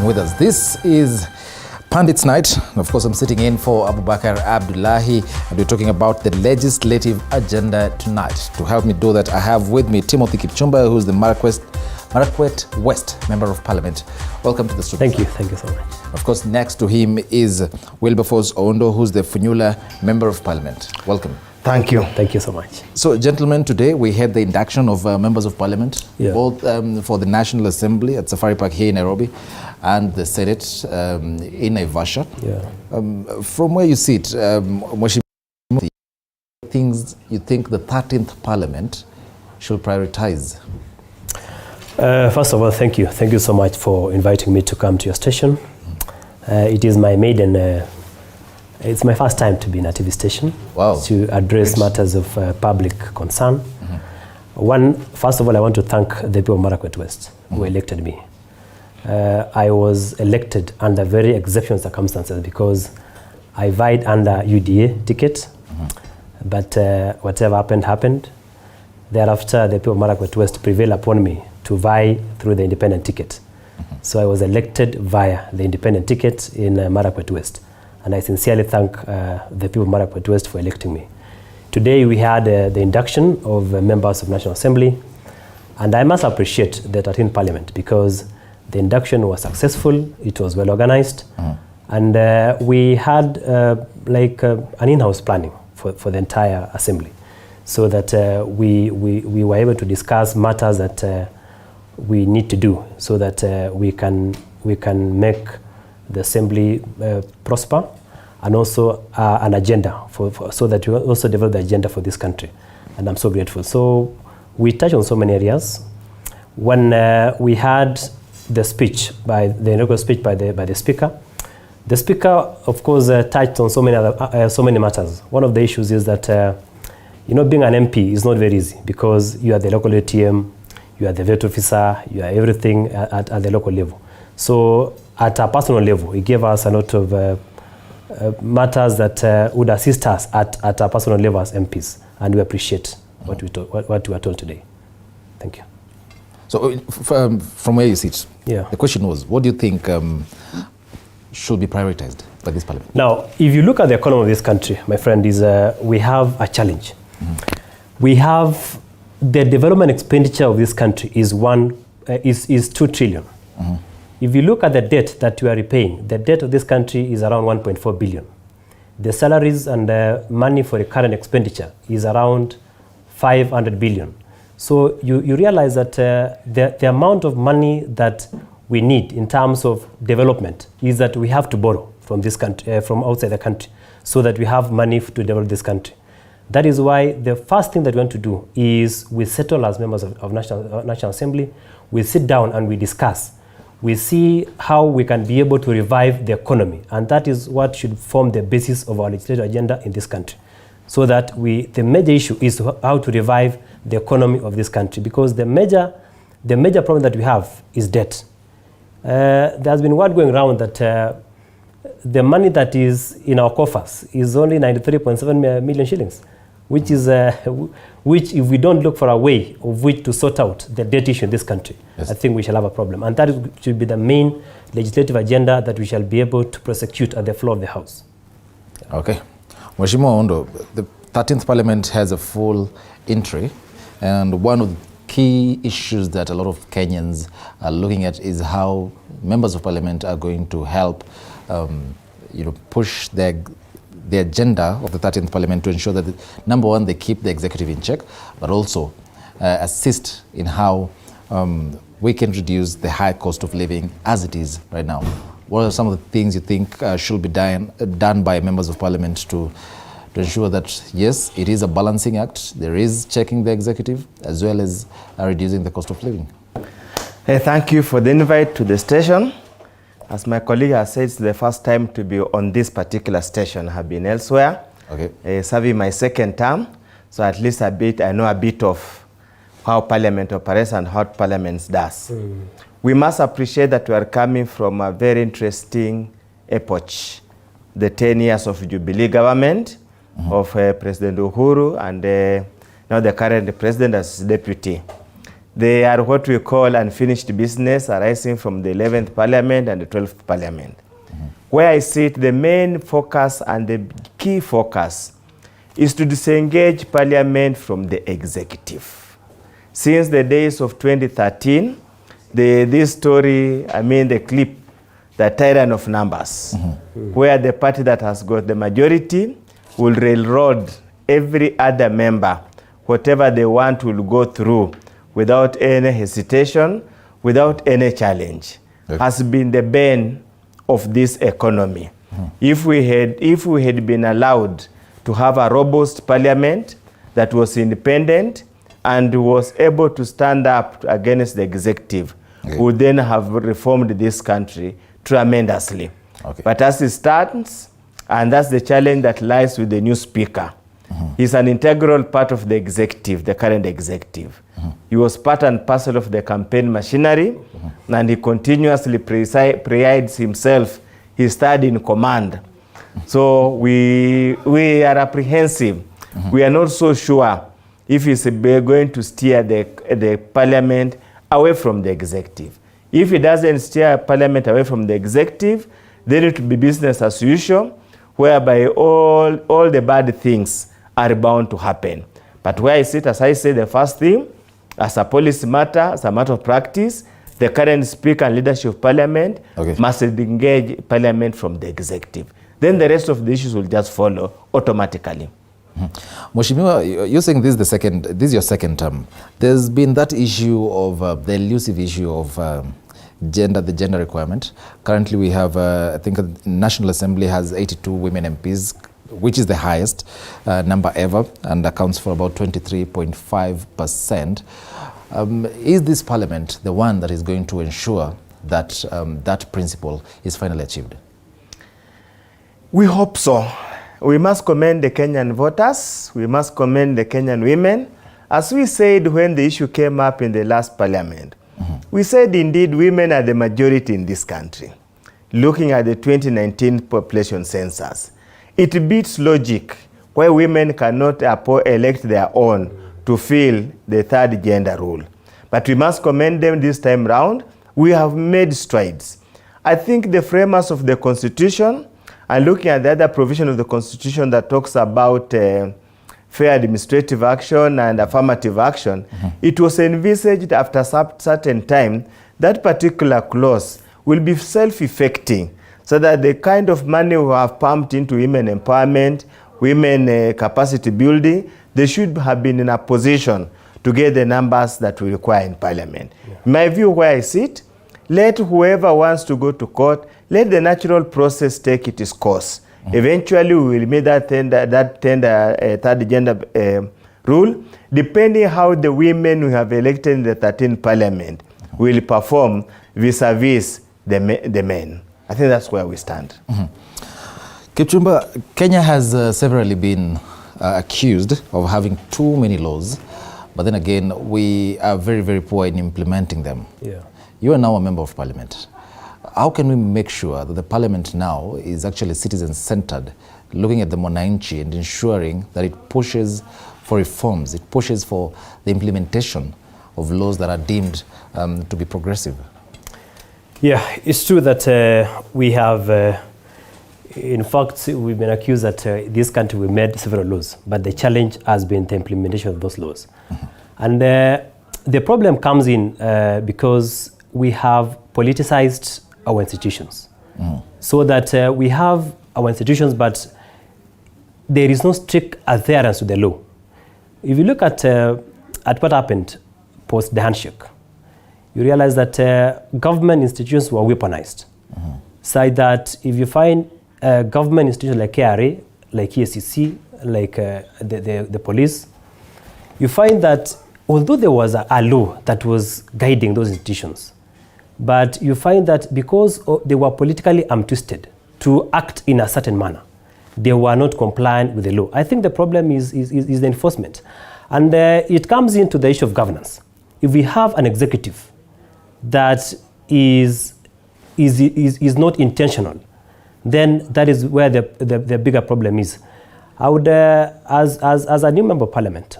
staying with us. This is Pundits Night. And of course, I'm sitting in for Abubakar Abdullahi, and we're talking about the legislative agenda tonight. To help me do that, I have with me Timothy Kipchumba, who's the Marakwet West Member of Parliament. Welcome to the studio. Thank you so much. Of course, next to him is Wilberforce Oundo, who's the Funyula Member of Parliament. Welcome. Thank you so much. So, gentlemen, today we had the induction of members of Parliament, both for the National Assembly at Safari Park here in Nairobi and the Senate in Naivasha. From where you sit, things you think the 13th Parliament should prioritize? First of all, thank you. Thank you so much for inviting me to come to your station. It is my maiden... it's my first time to be in a TV station to address matters of public concern. First of all, I want to thank the people of Marakwet West who elected me. I was elected under very exceptional circumstances because I vied under UDA ticket, but whatever happened. Thereafter, the people of Marakwet West prevailed upon me to vie through the independent ticket. So I was elected via the independent ticket in Marakwet West. And I sincerely thank the people of Marakwet West for electing me. Today we had the induction of members of National Assembly, and I must appreciate the 13th Parliament because the induction was successful, it was well organized, and we had an in-house planning for the entire assembly, so that we were able to discuss matters that we need to do, so that we can make the assembly prosper, and also an agenda so that we also develop the agenda for this country. And I'm so grateful. So we touched on so many areas. When we had the speech, the inaugural speech by the speaker, of course touched on so many matters. One of the issues is that being an MP is not very easy because you are the local ATM, you are the vet officer, you are everything at the local level. So at a personal level, it gave us a lot of matters that would assist us at a personal level as MPs, and we appreciate what we are told today. Thank you. So from where you sit, the question was, what do you think should be prioritized by this Parliament? Now, if you look at the economy of this country, my friend, we have a challenge. We have the development expenditure of this country is 2 trillion. If you look at the debt that we are repaying, the debt of this country is around 1.4 billion. The salaries and the money for the current expenditure is around 500 billion. So you realize that the amount of money that we need in terms of development is that we have to borrow from this country, from outside the country, so that we have money to develop this country. That is why the first thing that we want to do is we settle as members of National Assembly, we sit down and we discuss. We see how we can be able to revive the economy, and that is what should form the basis of our legislative agenda in this country. So that the major issue is how to revive the economy of this country, because the major problem that we have is debt. There has been word going around that the money that is in our coffers is only 93.7 million shillings, which is which, if we don't look for a way of which to sort out the debt issue in this country, I think we shall have a problem. And that should be the main legislative agenda that we shall be able to prosecute at the floor of the House. Okay. Mheshimiwa Oundo, the 13th Parliament has a full entry, and one of the key issues that a lot of Kenyans are looking at is how members of Parliament are going to help push the agenda of the 13th Parliament to ensure that, number one, they keep the executive in check, but also assist in how we can reduce the high cost of living as it is right now. What are some of the things you think should be done by members of Parliament to ensure that, yes, it is a balancing act, there is checking the executive, as well as reducing the cost of living? Thank you for the invite to the station. As my colleague has said, it's the first time to be on this particular station. I have been elsewhere, serving my second term, so at least I know a bit of how Parliament operates and how Parliament does. We must appreciate that we are coming from a very interesting epoch, the 10 years of Jubilee government of President Uhuru and now the current president as deputy. They are what we call unfinished business arising from the 11th Parliament and the 12th Parliament. Where I sit, the main focus and the key focus is to disengage Parliament from the executive. Since the days of 2013, this story, the clip, the tyrant of numbers, where the party that has got the majority will railroad every other member. Whatever they want will go through without any hesitation, without any challenge, has been the bane of this economy. If we had been allowed to have a robust parliament that was independent and was able to stand up against the executive, we would then have reformed this country tremendously. But as it stands, and that's the challenge that lies with the new speaker. He's an integral part of the executive, the current executive. He was part and parcel of the campaign machinery, and he continuously presides himself. He's third in command. So we are apprehensive. We are not so sure if he's going to steer the parliament away from the executive. If he doesn't steer parliament away from the executive, then it will be business as usual, whereby all the bad things are bound to happen. But where I sit, as I say, the first thing, as a policy matter, as a matter of practice, the current speaker and leadership of parliament must engage parliament from the executive. Then the rest of the issues will just follow automatically. Mheshimiwa, you're saying this is your second term. There's been that issue of the elusive issue of the gender requirement. Currently we have, I think the National Assembly has 82 women MPs, which is the highest number ever and accounts for about 23.5%. Is this parliament the one that is going to ensure that that principle is finally achieved? We hope so. We must commend the Kenyan voters. We must commend the Kenyan women. As we said when the issue came up in the last parliament, we said indeed women are the majority in this country. Looking at the 2019 population census, it beats logic why women cannot elect their own to fill the third gender role. But we must commend them this time round. We have made strides. I think the framers of the Constitution, and looking at the other provision of the Constitution that talks about fair administrative action and affirmative action, it was envisaged after a certain time that particular clause will be self-effecting, so that the kind of money we have pumped into women empowerment, women capacity building, they should have been in a position to get the numbers that we require in parliament. In my view, where I sit, let whoever wants to go to court, let the natural process take its course. Eventually, we will meet that third gender rule, depending how the women we have elected in the 13th parliament will perform vis-a-vis the men. I think that's where we stand. Kipchumba, Kenya has severally been accused of having too many laws, but then again, we are very, very poor in implementing them. You are now a member of parliament. How can we make sure that the parliament now is actually citizen-centered, looking at the Munene and ensuring that it pushes for reforms, it pushes for the implementation of laws that are deemed to be progressive? Yeah, it's true that we have, in fact, we've been accused that this country we made several laws, but the challenge has been the implementation of those laws. And the problem comes in because we have politicized our institutions. So that we have our institutions, but there is no strict adherence to the law. If you look at what happened post the handshake, you realize that government institutions were weaponized. So that if you find government institutions like KRA, like ESCC, like the police, you find that although there was a law that was guiding those institutions, but you find that because they were politically twisted to act in a certain manner, they were not compliant with the law. I think the problem is the enforcement. And it comes into the issue of governance. If we have an executive that is not intentional, then that is where the bigger problem is. I would, as a new member of parliament,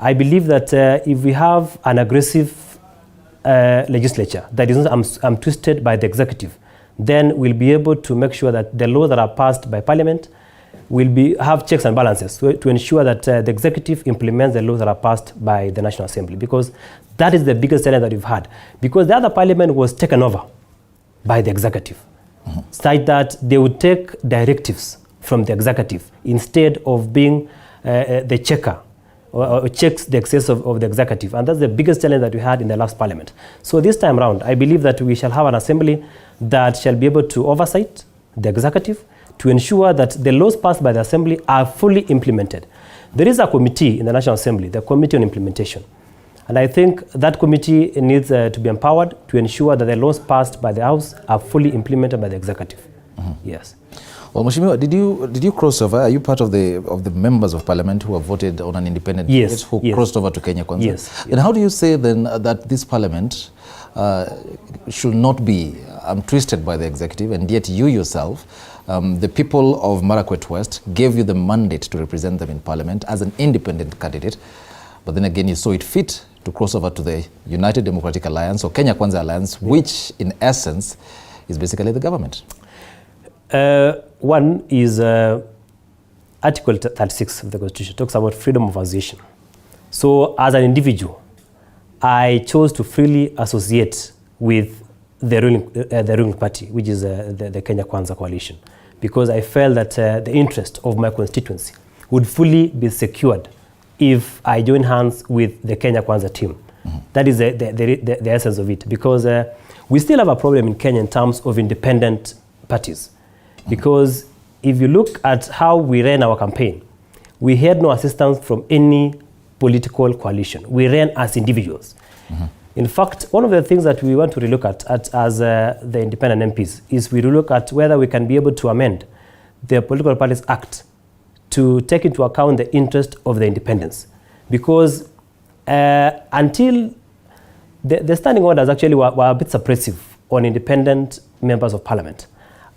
I believe that if we have an aggressive legislature that is not twisted by the executive, then we'll be able to make sure that the laws that are passed by Parliament will have checks and balances to ensure that the executive implements the laws that are passed by the National Assembly, because that is the biggest challenge that we've had. Because the other Parliament was taken over by the executive, such that they would take directives from the executive instead of being the checker or checks the excess of the executive. And that's the biggest challenge that we had in the last Parliament. So this time around, I believe that we shall have an assembly that shall be able to oversight the executive to ensure that the laws passed by the assembly are fully implemented. There is a committee in the National Assembly, the Committee on Implementation. And I think that committee needs to be empowered to ensure that the laws passed by the House are fully implemented by the executive. Yes. Well, Mheshimiwa, did you cross over? Are you part of the members of Parliament who have voted on an independent candidate who crossed over to Kenya Kwanza? Yes. And how do you say then that this Parliament should not be twisted by the executive, and yet you yourself, the people of Marakwet West, gave you the mandate to represent them in Parliament as an independent candidate, but then again you saw it fit to cross over to the United Democratic Alliance or Kenya Kwanza Alliance, which in essence is basically the government? One is Article 36 of the Constitution talks about freedom of association. So as an individual, I chose to freely associate with the ruling party, which is the Kenya Kwanza coalition, because I felt that the interest of my constituency would fully be secured if I join hands with the Kenya Kwanza team. That is the essence of it, because we still have a problem in Kenya in terms of independent parties. Because if you look at how we ran our campaign, we had no assistance from any political coalition. We ran as individuals. In fact, one of the things that we want to relook at as the independent MPs is we relook at whether we can be able to amend the Political Parties Act to take into account the interest of the independents. Because until the standing orders actually were a bit suppressive on independent members of Parliament.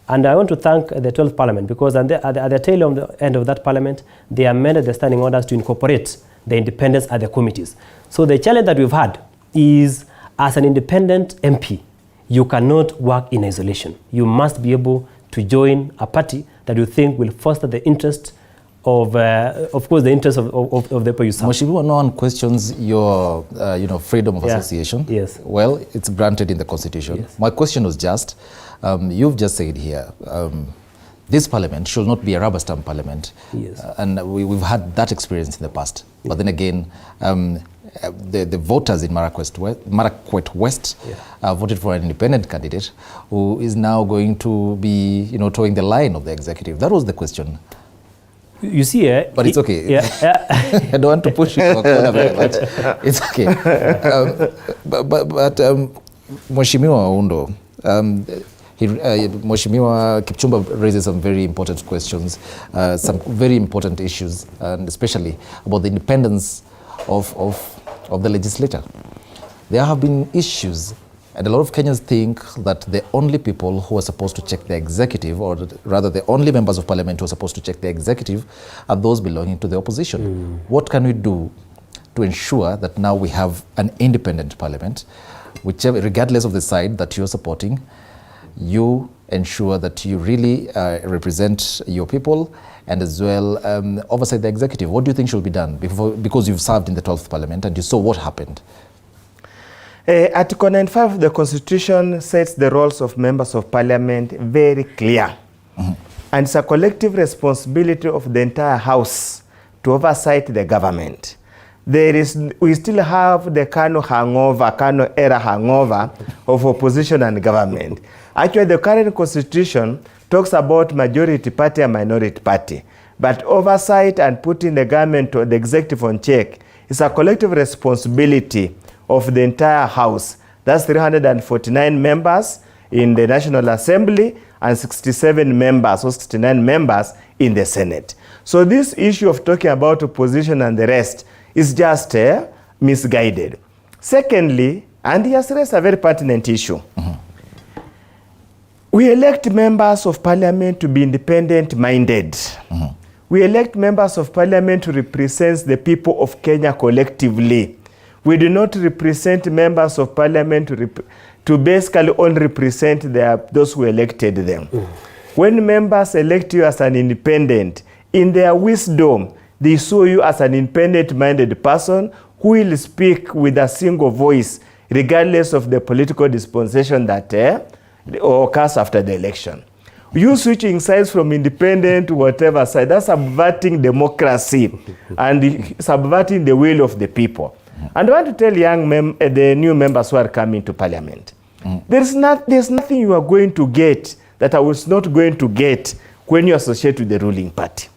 And I want to thank the 12th Parliament, because at the tail end of that Parliament, they amended the standing orders to incorporate the independents at the committees. So the challenge that we've had is, as an independent MP, you cannot work in isolation. You must be able to join a party that you think will foster the interest of course, the interest of the people you serve. Mheshimiwa, no one questions your freedom of association. Yes. Well, it's granted in the Constitution. Yes. My question was just, you've just said here, this Parliament should not be a rubber stamp Parliament. Yes. And we've had that experience in the past. Yeah. But then again, the voters in Marakwet West voted for an independent candidate who is now going to be, towing the line of the executive. That was the question. You see, but it's okay. I don't want to push it to a corner very much. It's okay. But Mheshimiwa Oundo, Mheshimiwa Kipchumba raises some very important questions, some very important issues, and especially about the independence of the legislature. There have been issues, and a lot of Kenyans think that the only people who are supposed to check the executive, or rather the only members of Parliament who are supposed to check the executive, are those belonging to the opposition. What can we do to ensure that now we have an independent Parliament, whichever, regardless of the side that you're supporting, you ensure that you really represent your people and as well oversight the executive? What do you think should be done because you've served in the 12th Parliament and you saw what happened? Article 95 of the Constitution sets the roles of members of Parliament very clear. And it's a collective responsibility of the entire House to oversight the government. We still have the Kano era hangover of opposition and government. Actually, the current Constitution talks about majority party and minority party. But oversight and putting the government or the executive on check is a collective responsibility of the entire House. That's 349 members in the National Assembly and 67 members or 69 members in the Senate. So this issue of talking about opposition and the rest is just misguided. Secondly, and he has raised a very pertinent issue. We elect members of Parliament to be independent-minded. We elect members of parliament to represent the people of Kenya collectively. We do not represent members of parliament to basically only represent those who elected them. When members elect you as an independent, in their wisdom, they saw you as an independent-minded person who will speak with a single voice, regardless of the political dispensation that occurs after the election. You switching sides from independent to whatever side, that's subverting democracy and subverting the will of the people. And I want to tell the new members who are coming to parliament, there's nothing you are going to get that I was not going to get when you associate with the ruling party.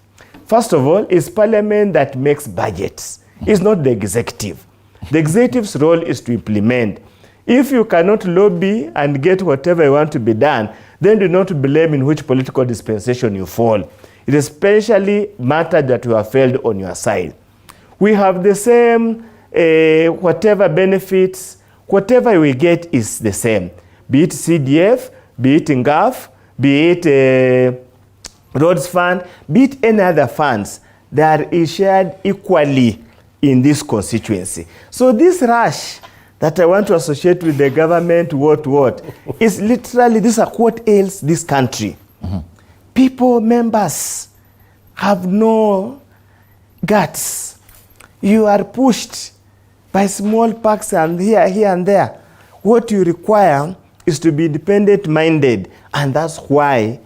First of all, it's parliament that makes budgets. It's not the executive. The executive's role is to implement. If you cannot lobby and get whatever you want to be done, then do not blame in which political dispensation you fall. It especially matters that you have failed on your side. We have the same whatever benefits, whatever we get is the same. Be it CDF, be it NGAF, be it Roads Fund, be it any other funds that are shared equally in this constituency. So this rush that I want to associate with the government, is literally, this is what ails this country. People, members, have no guts. You are pushed by small packs and here and there. What you require is to be independent-minded, and that's where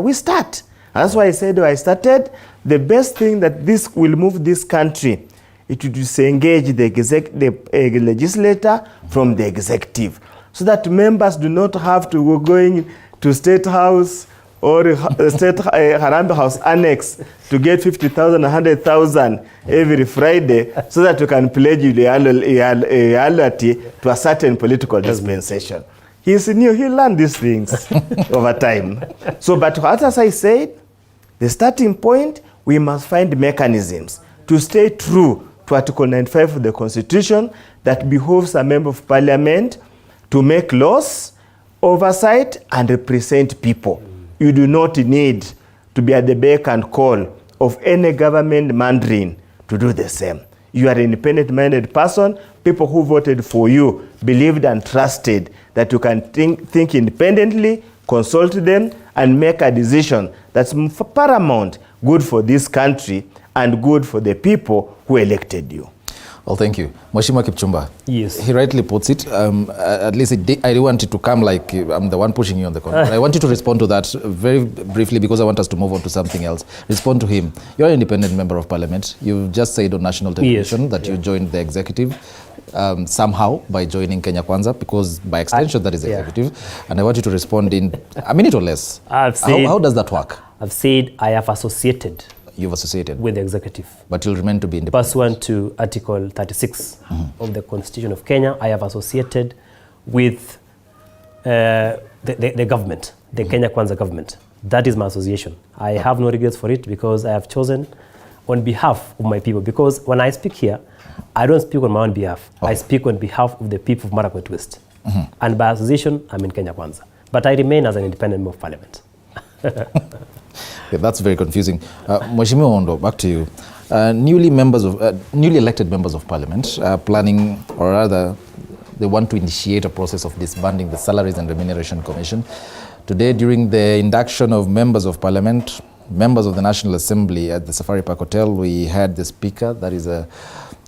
we start. And that's why I said when I started, the best thing that this will move this country is to disengage the legislator from the executive, so that members do not have to go going to State House or State Harambee House Annex to get 50,000, 100,000 every Friday, so that you can pledge loyalty to a certain political dispensation. He's new, he'll learn these things over time. So, but as I said, the starting point, we must find mechanisms to stay true to Article 95 of the Constitution that behoves a member of parliament to make laws, oversight, and represent people. You do not need to be at the beck and call of any government mandarin to do the same. You are an independent-minded person. People who voted for you believed and trusted that you can think independently, consult them, and make a decision that's paramount, good for this country and good for the people who elected you. Well, thank you. Mheshimiwa Kipchumba. Yes. He rightly puts it. At least I want it to come like I'm the one pushing you on the corner. I want you to respond to that very briefly, because I want us to move on to something else. Respond to him. You're an independent member of parliament. You've just said on national television that you joined the executive somehow by joining Kenya Kwanza, because by extension that is executive. And I want you to respond in a minute or less. How does that work? I've said I have associated. You've associated with the executive. But you'll remain to be independent. Pursuant to Article 36 of the Constitution of Kenya, I have associated with the government, the Kenya Kwanza government. That is my association. I have no regrets for it, because I have chosen on behalf of my people. Because when I speak here, I don't speak on my own behalf. I speak on behalf of the people of Marakwet West. And by association, I'm in Kenya Kwanza. But I remain as an independent member of parliament. Yeah, that's very confusing. Mheshimiwa Oundo, back to you. Newly elected members of parliament are planning, or rather, they want to initiate a process of disbanding the Salaries and Remuneration Commission. Today, during the induction of members of parliament, members of the National Assembly at the Safari Park Hotel, we had the speaker, that is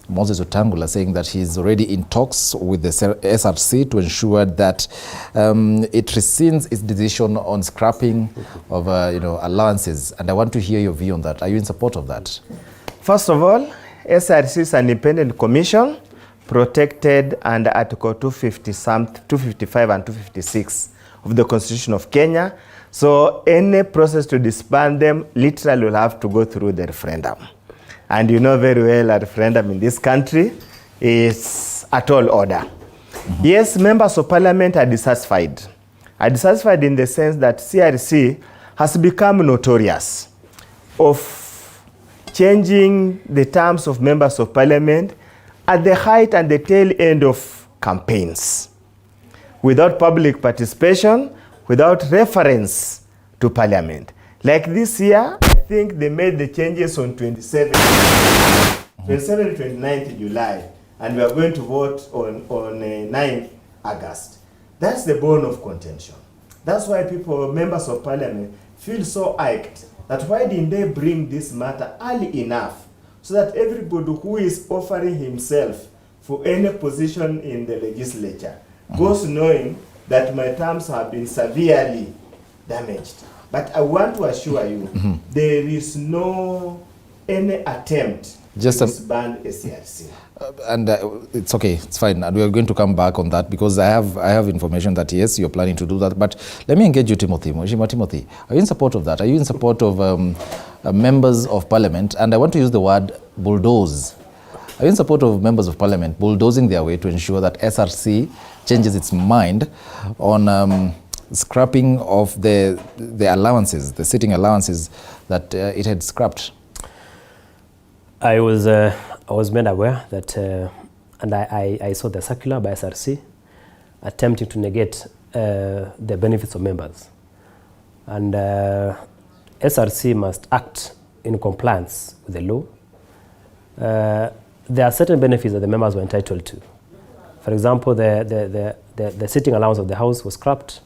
Moses Otangula, saying that he's already in talks with the SRC to ensure that it rescinds its decision on scrapping of allowances. And I want to hear your view on that. Are you in support of that? First of all, SRC is an independent commission protected under Article 255 and 256 of the Constitution of Kenya. So any process to disband them literally will have to go through the referendum. And you know very well a referendum in this country is a tall order. Yes, members of parliament are dissatisfied. Are dissatisfied in the sense that CRC has become notorious of changing the terms of members of parliament at the height and the tail end of campaigns, without public participation, without reference to parliament. Like this year, think they made the changes on 29th July, and we are going to vote on 9th August. That's the bone of contention. That's why people, members of parliament, feel so irked that why didn't they bring this matter early enough so that everybody who is offering himself for any position in the legislature goes knowing that my terms have been severely damaged. But I want to assure you, there is no any attempt to disband SCRC. And it's okay, it's fine. And we are going to come back on that because I have information that yes, you're planning to do that. But let me engage you, Timothy. Mheshimiwa Timothy, are you in support of that? Are you in support of members of parliament? And I want to use the word bulldoze. Are you in support of members of parliament bulldozing their way to ensure that SRC changes its mind on scrapping of the allowances, the sitting allowances that it had scrapped? I was made aware that, and I saw the circular by SRC attempting to negate the benefits of members. And SRC must act in compliance with the law. There are certain benefits that the members were entitled to. For example, the sitting allowance of the House was scrapped.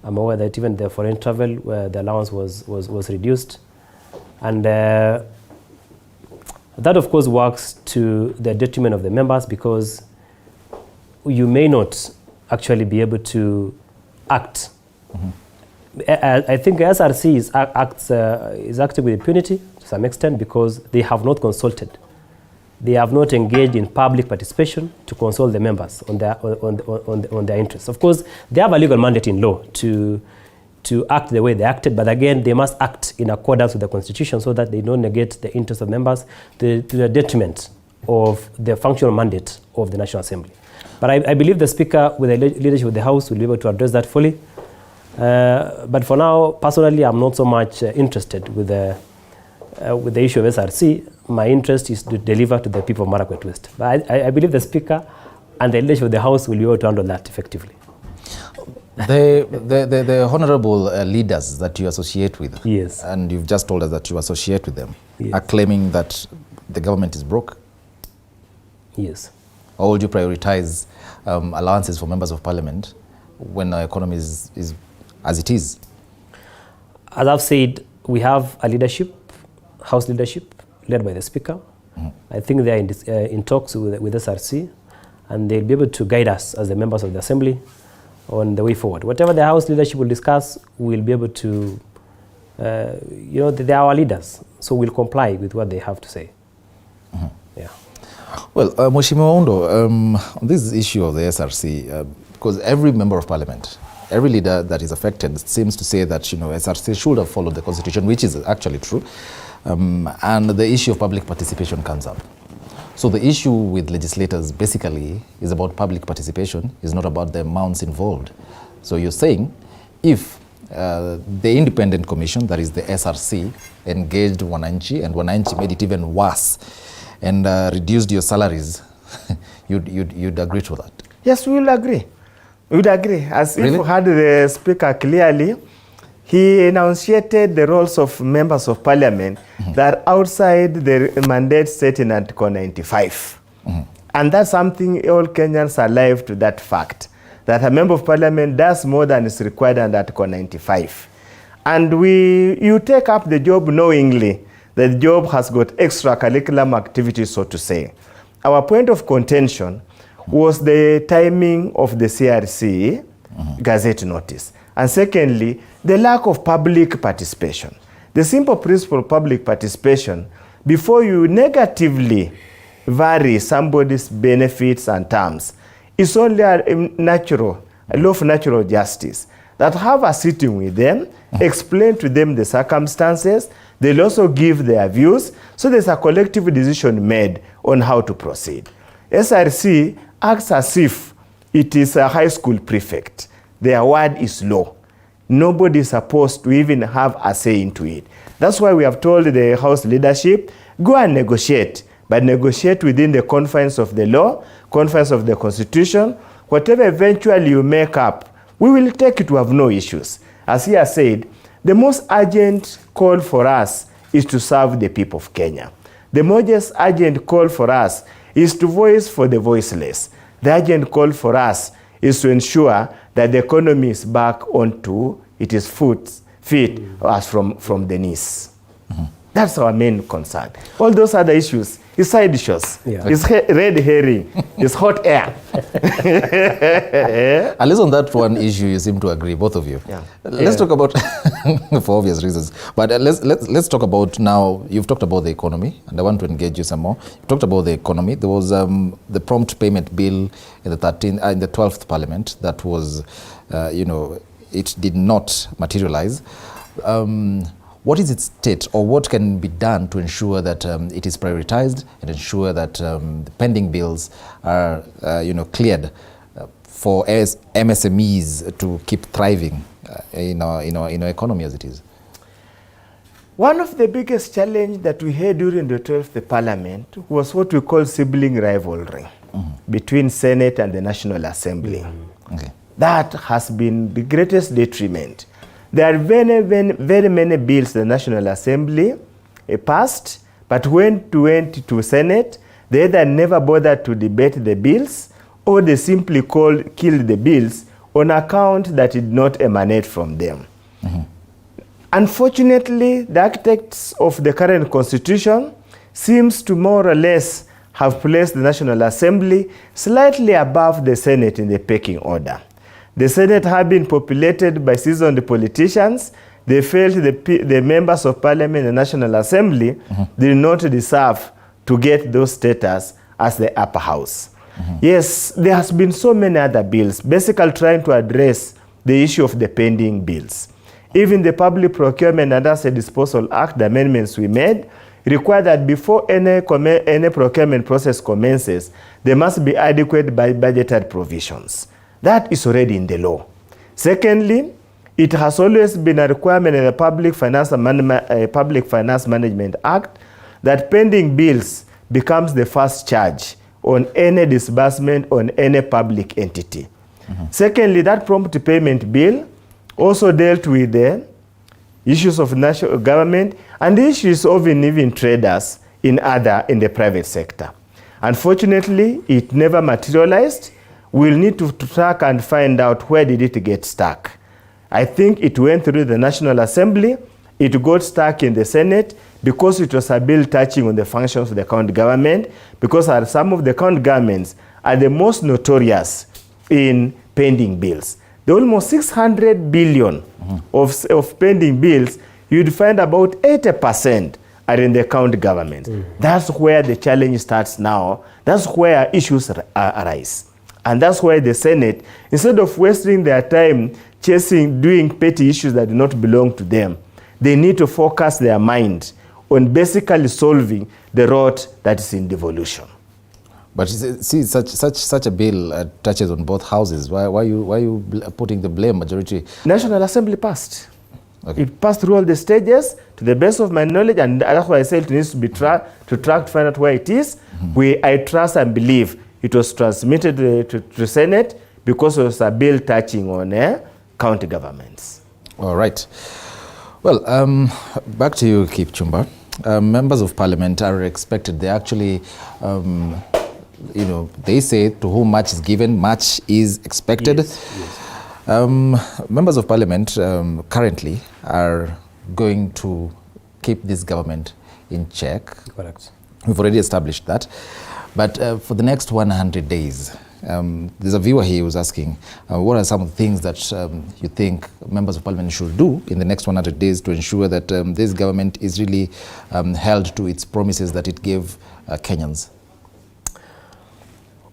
I'm aware that even the foreign travel, where the allowance was reduced. And that, of course, works to the detriment of the members because you may not actually be able to act. I think SRC is acting with impunity to some extent because they have not consulted. They have not engaged in public participation to consult the members on their interests. Of course, they have a legal mandate in law to act the way they acted, but again, they must act in accordance with the Constitution so that they don't negate the interests of members to the detriment of the functional mandate of the National Assembly. But I believe the Speaker, with the leadership of the House, will be able to address that fully. But for now, personally, I'm not so much interested with the issue of SRC. My interest is to deliver to the people of Marakwet West. But I believe the Speaker and the leadership of the House will be able to handle that effectively. The honorable leaders that you associate with, yes, and you've just told us that you associate with them, yes, are claiming that the government is broke? Yes. Or would you prioritize allowances for members of parliament when our economy is as it is? As I've said, we have a leadership, House leadership, led by the Speaker. I think they are in talks with SRC, and they'll be able to guide us as the members of the Assembly on the way forward. Whatever the House leadership will discuss, we'll be able to, they are our leaders, so we'll comply with what they have to say. Yeah. Well, Mheshimiwa Oundo, on this issue of the SRC, because every member of parliament, every leader that is affected seems to say that, SRC should have followed the Constitution, which is actually true. And the issue of public participation comes up. So the issue with legislators basically is about public participation, is not about the amounts involved. So you're saying if the independent commission, that is the SRC, engaged Wananchi and Wananchi made it even worse and reduced your salaries, you'd agree to that? Yes, we will agree. We would agree. As really? If we had the Speaker clearly, he enunciated the roles of members of parliament that are outside the mandate set in Article 95. And that's something all Kenyans are alive to that fact, that a member of parliament does more than is required under Article 95. And you take up the job knowingly that the job has got extracurricular activities, so to say. Our point of contention was the timing of the CRC Gazette notice. And secondly, the lack of public participation. The simple principle of public participation, before you negatively vary somebody's benefits and terms, is only a law of natural justice. That have a sitting with them, explain to them the circumstances, they'll also give their views, so there's a collective decision made on how to proceed. SRC acts as if it is a high school prefect. Their word is law. Nobody is supposed to even have a say into it. That's why we have told the House leadership, go and negotiate, but negotiate within the confines of the law, confines of the Constitution. Whatever eventually you make up, we will take it to have no issues. As he has said, the most urgent call for us is to serve the people of Kenya. The most urgent call for us is to voice for the voiceless. The urgent call for us is to ensure that the economy is back onto its feet as from the knees. That's our main concern. All those other issues is side issues. Yeah. It's red herring. It's hot air. At least on that one issue, you seem to agree, both of you. Yeah. Let's talk about, for obvious reasons, but let's talk about now. You've talked about the economy, and I want to engage you some more. You talked about the economy. There was the prompt payment bill in the 12th Parliament that was, it did not materialize. What is its state, or what can be done to ensure that it is prioritized and ensure that the pending bills are, cleared for MSMEs to keep thriving in our economy as it is? One of the biggest challenges that we had during the 12th Parliament was what we call sibling rivalry between Senate and the National Assembly. Okay. That has been the greatest detriment. There are very many bills the National Assembly passed, but when it went to Senate, they either never bothered to debate the bills, or they simply killed the bills on account that it did not emanate from them. Unfortunately, the architects of the current constitution seems to more or less have placed the National Assembly slightly above the Senate in the pecking order. The Senate had been populated by seasoned politicians. They felt the members of Parliament and National Assembly did not deserve to get those status as the upper house. Yes, there has been so many other bills, basically trying to address the issue of the pending bills. Even the Public Procurement and Asset Disposal Act, the amendments we made, require that before any procurement process commences, there must be adequate budgeted provisions. That is already in the law. Secondly, it has always been a requirement in the Public Finance Management Act that pending bills becomes the first charge on any disbursement on any public entity. Secondly, that prompt payment bill also dealt with the issues of national government and the issues of even traders in the private sector. Unfortunately, it never materialized. We'll need to track and find out where did it get stuck. I think it went through the National Assembly. It got stuck in the Senate because it was a bill touching on the functions of the county government, because some of the county governments are the most notorious in pending bills. The almost 600 billion of pending bills, you'd find about 80% are in the county government. That's where the challenge starts now. That's where issues arise. And that's why the Senate, instead of wasting their time doing petty issues that do not belong to them, they need to focus their mind on basically solving the rot that is in devolution. But see, such a bill touches on both houses. Why are you putting the blame majority? National Assembly passed. Okay. It passed through all the stages, to the best of my knowledge, and that's why I said it needs to be tracked to find out where it is. I trust and believe it was transmitted to Senate because it was a bill touching on county governments. All right. Well, back to you, Kipchumba. Members of Parliament are expected. They actually, they say to whom much is given, much is expected. Yes. Members of Parliament currently are going to keep this government in check. Correct. We've already established that. But for the next 100 days, there's a viewer here who's asking, what are some of the things that you think members of Parliament should do in the next 100 days to ensure that this government is really held to its promises that it gave Kenyans?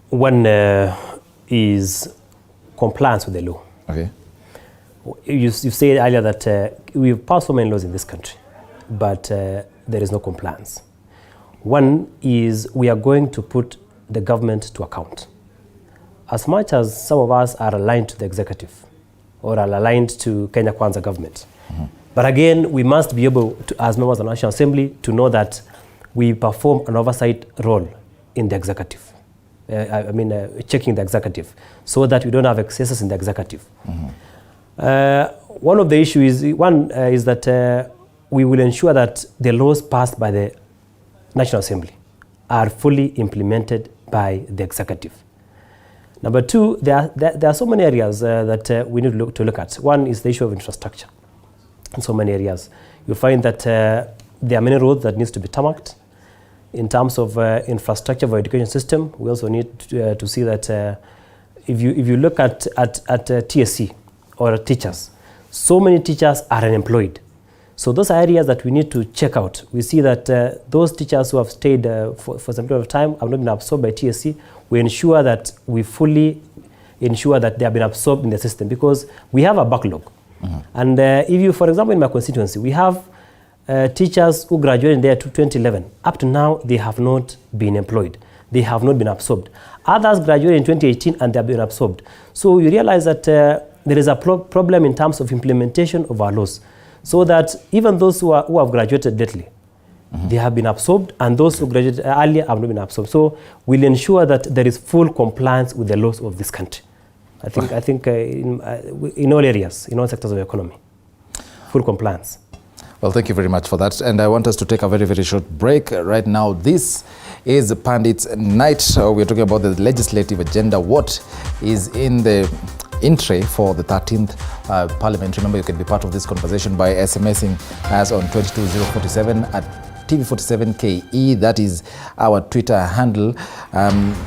One is compliance with the law. Okay. You said earlier that we've passed so many laws in this country, but there is no compliance. One is we are going to put the government to account. As much as some of us are aligned to the executive or are aligned to Kenya Kwanza government. But again, we must be able to, as members of the National Assembly, to know that we perform an oversight role in the executive. Checking the executive, so that we don't have excesses in the executive. One of the issues is that we will ensure that the laws passed by the National Assembly are fully implemented by the executive. Number two, there are so many areas that we need to look at. One is the issue of infrastructure. In so many areas, you find that there are many roads that needs to be tarmacked. In terms of infrastructure for education system, we also need to see that if you look at TSC or teachers, so many teachers are unemployed. So those are areas that we need to check out. We see that those teachers who have stayed for some period of time have not been absorbed by TSC. We ensure that we fully ensure that they have been absorbed in the system, because we have a backlog. And if you, for example, in my constituency, we have teachers who graduated there to 2011. Up to now, they have not been employed. They have not been absorbed. Others graduated in 2018 and they have been absorbed. So you realize that there is a problem in terms of implementation of our laws, so that even those who have graduated lately, they have been absorbed, and those who graduated earlier have not been absorbed. So we'll ensure that there is full compliance with the laws of this country. I think in all areas, in all sectors of the economy, full compliance. Well, thank you very much for that. And I want us to take a very, very short break right now. This is Pundits Night. We're talking about the legislative agenda. What is in the entry for the 13th Parliament? Remember, you can be part of this conversation by SMSing us on 22047 at TV47KE. That is our Twitter handle.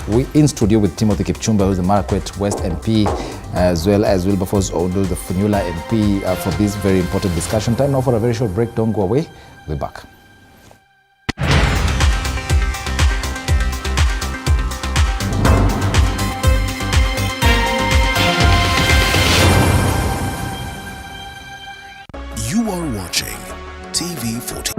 We in studio with Timothy Kipchumba, who's the Marakwet West MP, as well as Wilberforce, Oundo, the Funyula MP, for this very important discussion. Time now for a very short break. Don't go away. We'll be back. You are watching TV40.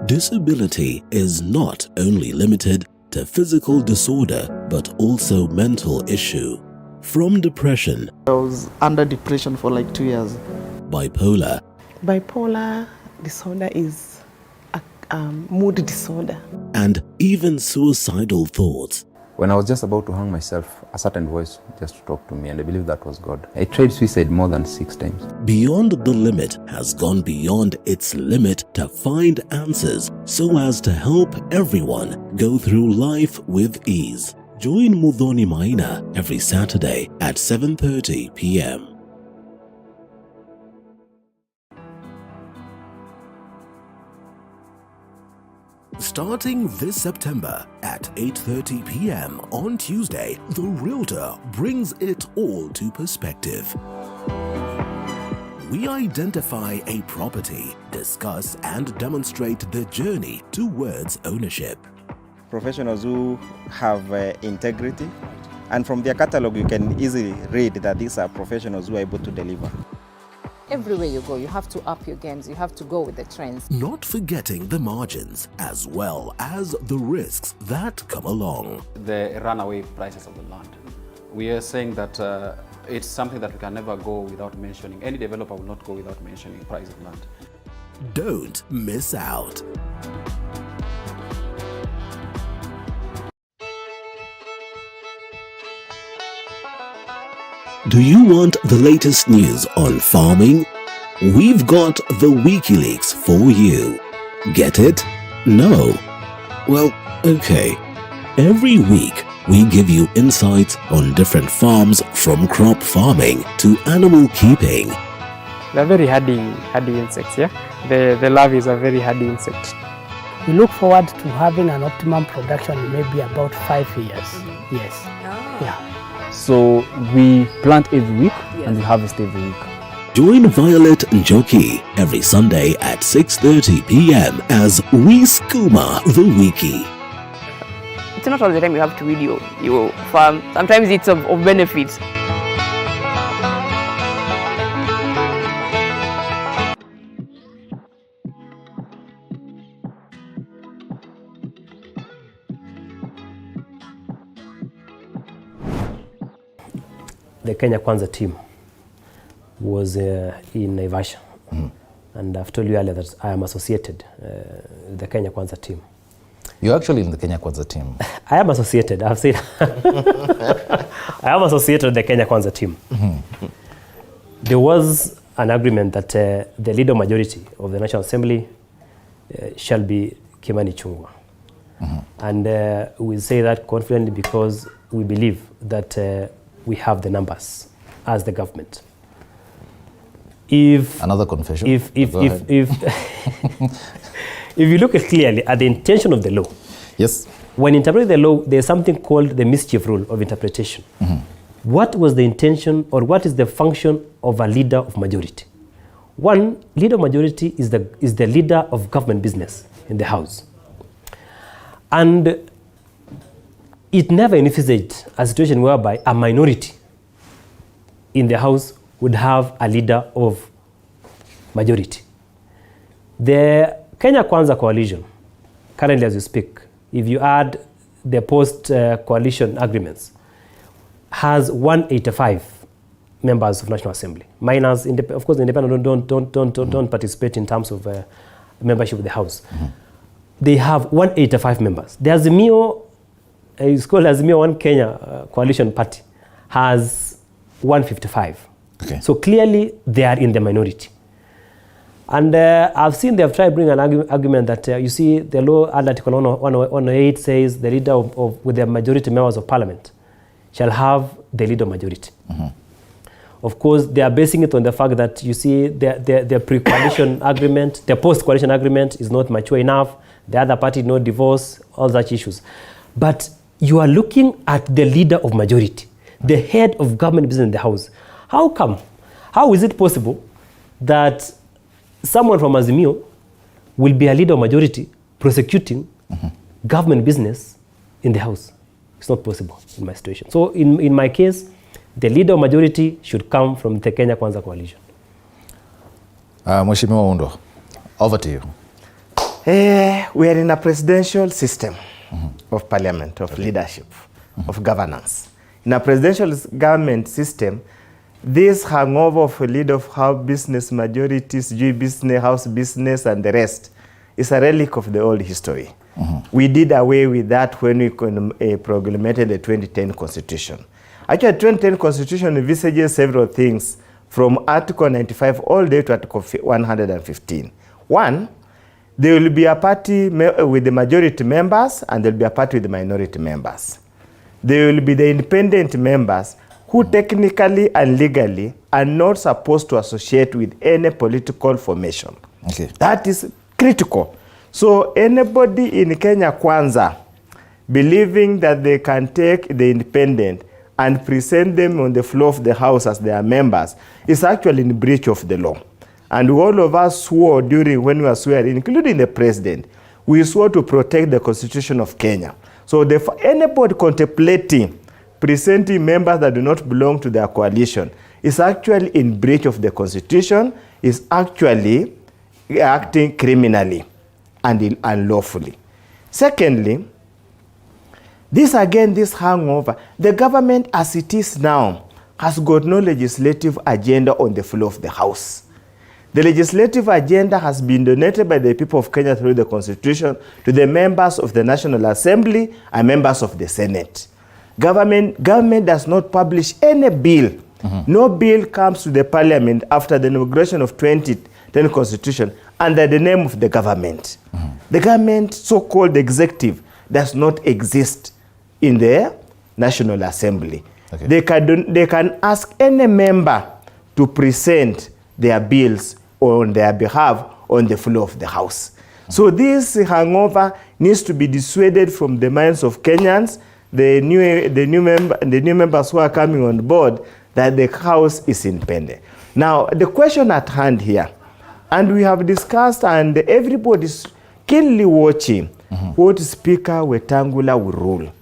Disability is not only limited to physical disorder, but also mental issue. From depression. I was under depression for like 2 years. Bipolar. Bipolar disorder is a mood disorder. And even suicidal thoughts. When I was just about to hang myself, a certain voice just talked to me, and I believe that was God. I tried suicide more than 6 times. Beyond the Limit has gone beyond its limit to find answers so as to help everyone go through life with ease. Join Muthoni Maina every Saturday at 7:30 p.m. Starting this September at 8:30 p.m. on Tuesday, The Realtor brings it all to perspective. We identify a property, discuss and demonstrate the journey towards ownership. Professionals who have integrity, and from their catalog you can easily read that these are professionals who are able to deliver. Everywhere you go, you have to up your games, you have to go with the trends. Not forgetting the margins as well as the risks that come along. The runaway prices of the land. We are saying that it's something that we can never go without mentioning. Any developer will not go without mentioning price of land. Don't miss out. Do you want the latest news on farming? We've got the WikiLeaks for you. Get it? No? Well, okay. Every week, we give you insights on different farms, from crop farming to animal keeping. They're very hardy insects, yeah? The larvae is a very hardy insect. We look forward to having an optimum production in maybe about 5 years. Yes. Oh. Yeah. So we plant every week and we harvest every week. Join Violet Njoki every Sunday at 6:30 p.m. as we skooma the wiki. It's not all the time you have to read your farm. Sometimes it's of benefit. The Kenya Kwanza team was in Naivasha. And I've told you earlier that I am associated with the Kenya Kwanza team. You're actually in the Kenya Kwanza team. I am associated, I've said. I am associated with the Kenya Kwanza team. There was an agreement that the leader majority of the National Assembly shall be Kimani Ichung'wah. And we say that confidently because we believe that we have the numbers as the government. If another confession. If you look clearly at the intention of the law, yes. When interpreting the law, there's something called the mischief rule of interpretation. What was the intention, or what is the function of a leader of majority? One, leader of majority is the leader of government business in the House. And it never envisaged a situation whereby a minority in the House would have a leader of majority. The Kenya Kwanza coalition, currently as you speak, if you add the post-coalition agreements, has 185 members of National Assembly. Minus, of course, the independent don't participate in terms of membership of the House. They have 185 members. The Azimio, it's called Azimio One Kenya Coalition Party, has 155. Okay. So clearly they are in the minority. And I've seen they've tried to bring an argument that you see the law Article 108 says the leader with the majority members of parliament shall have the leader majority. Of course, they are basing it on the fact that you see the pre-coalition agreement, the post-coalition agreement is not mature enough, the other party no divorce, all such issues. But you are looking at the leader of majority, the head of government business in the House. How come? How is it possible that someone from Azimio will be a leader of majority prosecuting government business in the House? It's not possible in my situation. So in my case, the leader of majority should come from the Kenya Kwanza coalition. Mheshimiwa Oundo, over to you. We are in a presidential system of parliament, of leadership, of governance. In a presidential government system, this hangover of a leader of how business majorities, business, house business, and the rest is a relic of the old history. We did away with that when we proclamated the 2010 Constitution. Actually, the 2010 Constitution envisages several things from Article 95 all the way to Article 115. One, there will be a party with the majority members and there will be a party with the minority members. There will be the independent members who technically and legally are not supposed to associate with any political formation. Okay. That is critical. So anybody in Kenya Kwanza believing that they can take the independent and present them on the floor of the House as their members is actually in breach of the law. And all of us swore during when we were swearing, including the president, we swore to protect the Constitution of Kenya. So anybody contemplating presenting members that do not belong to their coalition is actually in breach of the Constitution, is actually acting criminally and unlawfully. Secondly, this hangover, the government as it is now has got no legislative agenda on the floor of the House. The legislative agenda has been donated by the people of Kenya through the Constitution to the members of the National Assembly and members of the Senate. Government does not publish any bill. No bill comes to the Parliament after the inauguration of 2010 Constitution under the name of the government. The government, so-called executive, does not exist in the National Assembly. Okay. They can ask any member to present their bills on their behalf on the floor of the House. So this hangover needs to be dissuaded from the minds of Kenyans, the new members who are coming on board, that the House is independent. Now, the question at hand here, and we have discussed, and everybody's keenly watching what Speaker Wetangula will rule.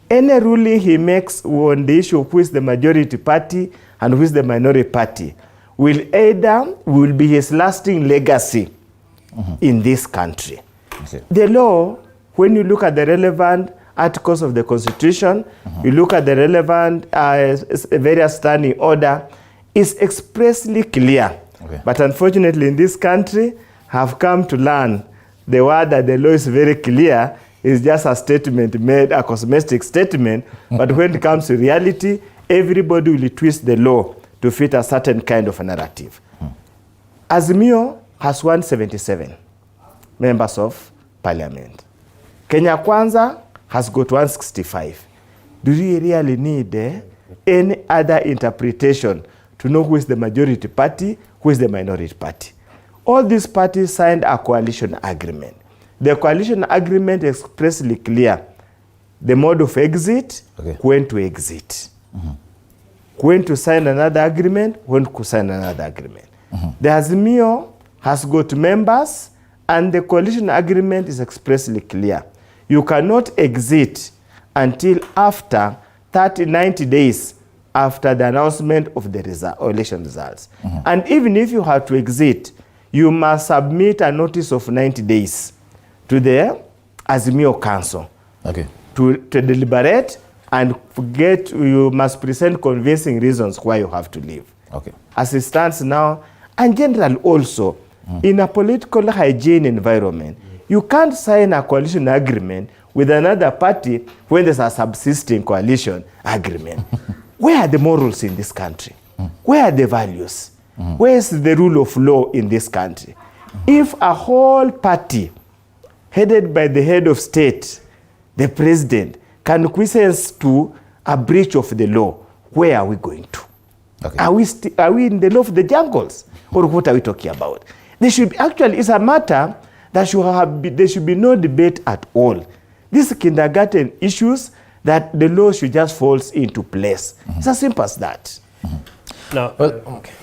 Any ruling he makes on the issue of who is the majority party and who is the minority party will be his lasting legacy in this country. Okay. The law, when you look at the relevant articles of the Constitution, you look at the relevant various standing order, is expressly clear. Okay. But unfortunately in this country, have come to learn the word that the law is very clear is just a statement made, a cosmetic statement, but when it comes to reality, everybody will twist the law to fit a certain kind of a narrative. Azimio has 177 members of parliament. Kenya Kwanza has got 165. Do you really need any other interpretation to know who is the majority party, who is the minority party? All these parties signed a coalition agreement. The coalition agreement is expressly clear. The mode of exit, when to exit. When to sign another agreement, when to sign another agreement. The Azimio has got members, and the coalition agreement is expressly clear. You cannot exit until after 90 days after the announcement of the election results. And even if you have to exit, you must submit a notice of 90 days to the Azimio Council to deliberate, and you must present convincing reasons why you have to leave. As it stands now, and general also, in a political hygiene environment, you can't sign a coalition agreement with another party when there's a subsisting coalition agreement. Where are the morals in this country? Where are the values? Where is the rule of law in this country? If a whole party headed by the head of state, the president, can quiesce to a breach of the law, where are we going to? Are we in the law of the jungles? Or what are we talking about? There should be, actually, it's a matter that there should be no debate at all. These kindergarten issues that the law should just fall into place. It's as simple as that. Now,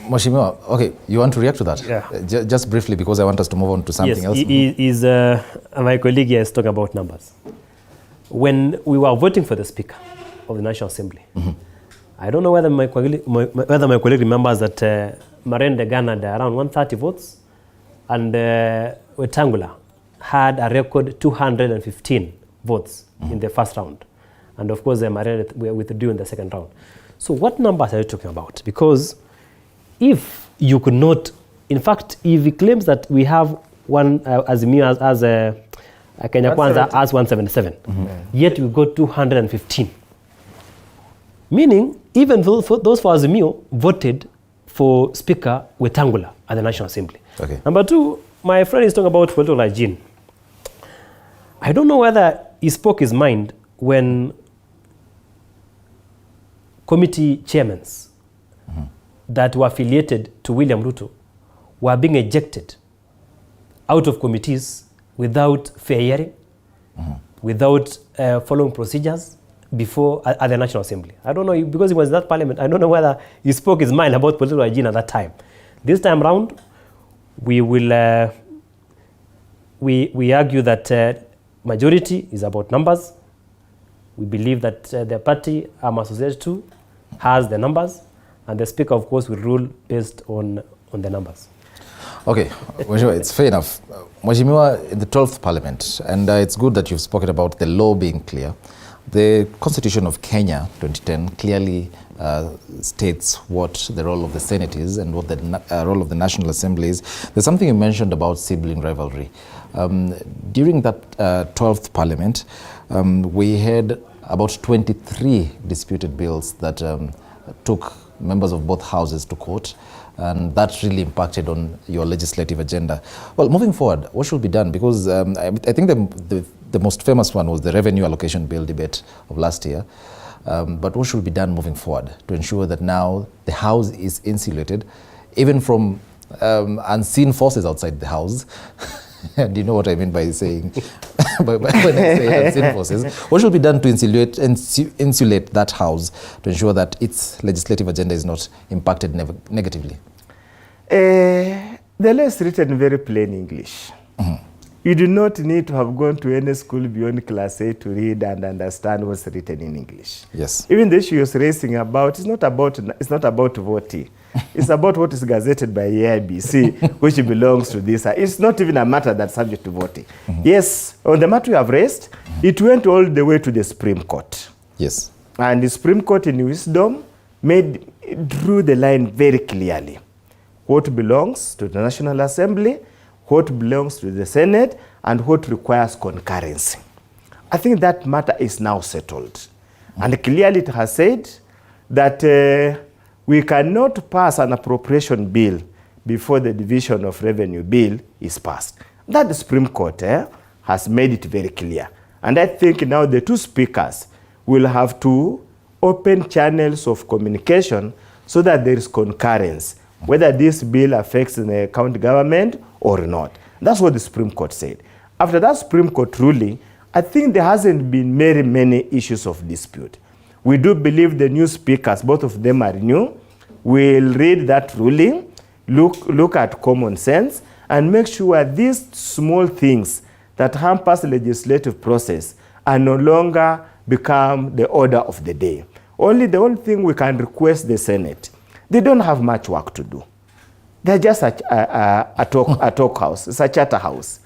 Mheshimiwa, you want to react to that? Yeah. Just briefly, because I want us to move on to something else. Yes, my colleague here is talking about numbers. When we were voting for the Speaker of the National Assembly, I don't know whether my colleague remembers that Munene garnered around 130 votes, and Wetangula had a record 215 votes in the first round. And of course, Munene withdrew in the second round. So what numbers are you talking about? Because if you could not, in fact, if he claims that we have one Azimio as Kenya Kwanza as 177, yet we got 215. Meaning, even those for Azimio voted for Speaker Wetangula at the National Assembly. Number two, my friend is talking about political hygiene. I don't know whether he spoke his mind when committee chairmen that were affiliated to William Ruto were being ejected out of committees without fair hearing, without following procedures before at the National Assembly. I don't know, because he was in that parliament, I don't know whether he spoke his mind about political hygiene at that time. This time around, we will we argue that majority is about numbers. We believe that the party I'm associated to has the numbers, and the Speaker, of course, will rule based on the numbers. Okay, Mheshimiwa, it's fair enough. Mheshimiwa, in the 12th Parliament, and it's good that you've spoken about the law being clear. The Constitution of Kenya 2010 clearly states what the role of the Senate is and what the role of the National Assembly is. There's something you mentioned about sibling rivalry. During that 12th Parliament, we had about 23 disputed bills that took members of both houses to court, and that really impacted on your legislative agenda. Well, moving forward, what should be done? Because I think the most famous one was the revenue allocation bill debate of last year. But what should be done moving forward to ensure that now the House is insulated, even from unseen forces outside the House? Do you know what I mean by saying, when I say unseen forces? What should be done to insulate that House to ensure that its legislative agenda is not impacted negatively? The law is written in very plain English. You do not need to have gone to any school beyond class 8 to read and understand what's written in English. Yes. Even the issue you're raising about, it's not about voting. It's about what is gazetted by AIBC, which belongs to this. It's not even a matter that's subject to voting. Yes, on the matter you have raised, it went all the way to the Supreme Court. Yes. And the Supreme Court, in wisdom, drew the line very clearly. What belongs to the National Assembly, what belongs to the Senate, and what requires concurrency. I think that matter is now settled. And clearly it has said that we cannot pass an appropriation bill before the Division of Revenue Bill is passed. That the Supreme Court has made it very clear. And I think now the two speakers will have to open channels of communication so that there is concurrence, whether this bill affects the county government or not. That's what the Supreme Court said. After that Supreme Court ruling, I think there hasn't been very many issues of dispute. We do believe the new speakers, both of them are new, will read that ruling, look at common sense, and make sure these small things that hampers the legislative process are no longer become the order of the day. The only thing we can request the Senate, they don't have much work to do. They're just a talk house, it's a chatter house.